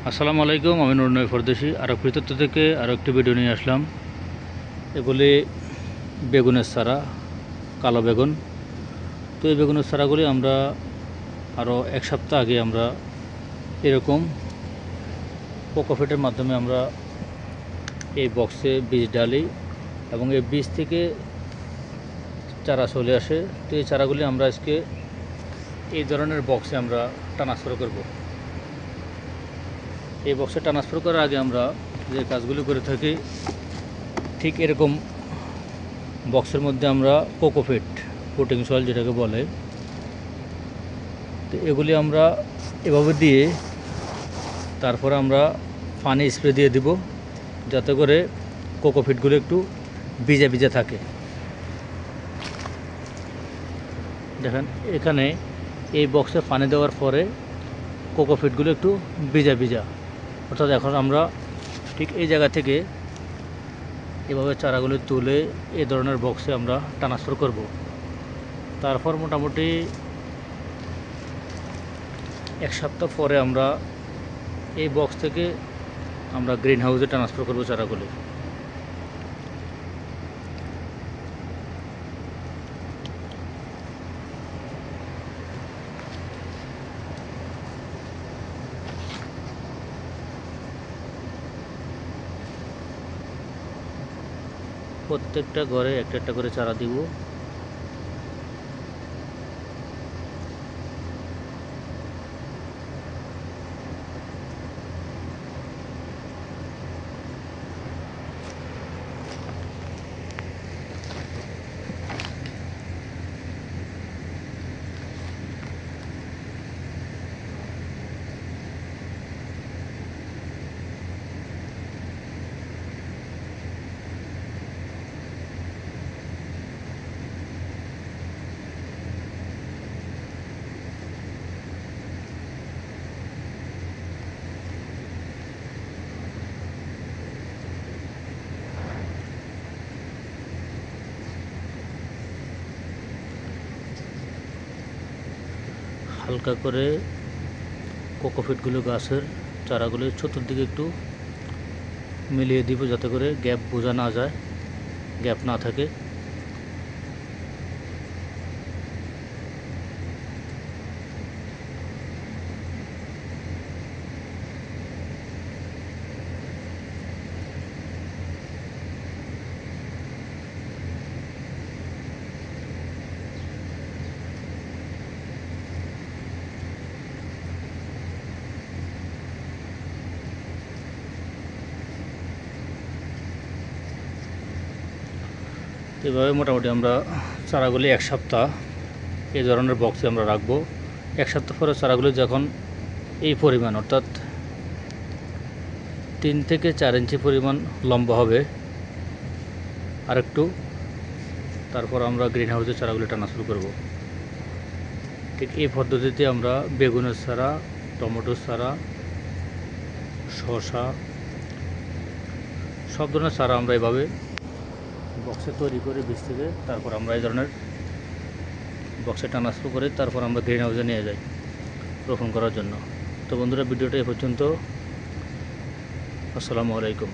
আসসালামু আলাইকুম, আমি নুরনবী ফরদেশি আরও কৃতিত্ব থেকে আরও একটি ভিডিও নিয়ে আসলাম। এগুলি বেগুনের চারা, কালো বেগুন। তো এই বেগুনের চারাগুলি আমরা আরও এক সপ্তাহ আগে আমরা এরকম কোকোপিটের মাধ্যমে আমরা এই বক্সে বীজ ডালি এবং এই বীজ থেকে চারা চলে আসে। তো এই চারাগুলি আমরা আজকে এই ধরনের বক্সে আমরা ট্রান্সফার করব। এই বক্সে ট্রান্সফার করার আগে আমরা যে কাজগুলি করে থাকি, ঠিক এরকম বক্সের মধ্যে আমরা কোকোপিট, পুটিং সয়েল যেটাকে বলে, তো এগুলি আমরা এভাবে দিয়ে তারপর আমরা পানি স্প্রে দিয়ে দিব, যাতে করে কোকোপিটগুলো একটু ভিজা ভিজা থাকে। দেখেন এখানে এই বক্সে পানি দেওয়ার পরে কোকোপিটগুলো একটু ভিজা ভিজা, অর্থাৎ এখন আমরা ঠিক এই জায়গা থেকে এভাবে চারাগুলো তুলে এই ধরনের বক্সে আমরা ট্রান্সফার করব। তারপর মোটামুটি এক সপ্তাহ পরে আমরা এই বক্স থেকে আমরা গ্রিন হাউসে ট্রান্সফার করব চারাগুলি। প্রত্যেকটা ঘরে একটা একটা করে চারা দিব। হালকা করে কোকোপিটগুলো গাছের চারাগুলো চতুর্দিকে একটু মিলিয়ে দিব, যাতে করে গ্যাপ বোঝা না যায়, গ্যাপ না থাকে। এভাবে মোটামুটি আমরা চারাগুলি এক সপ্তাহ এই ধরনের বক্সে আমরা রাখবো। এক সপ্তাহ পরে চারাগুলি যখন এই পরিমাণ, অর্থাৎ 3 থেকে 4 ইঞ্চি পরিমাণ লম্বা হবে আর একটু, তারপর আমরা গ্রিন হাউসে চারাগুলি ট্রান্সফার করব। ঠিক এই পদ্ধতিতে আমরা বেগুনের চারা, টমেটোর চারা, শসা, সব ধরনের চারা আমরা এভাবে বক্সে তৈরি করে বীজ থেকে তারপর আমরা এই ধরনের বক্সে ট্রান্সফার করে তারপর আমরা গ্রিন হাউসে নিয়ে যাই রোপণ করার জন্য। তো বন্ধুরা, ভিডিওটা এ পর্যন্ত। আসসালামু আলাইকুম।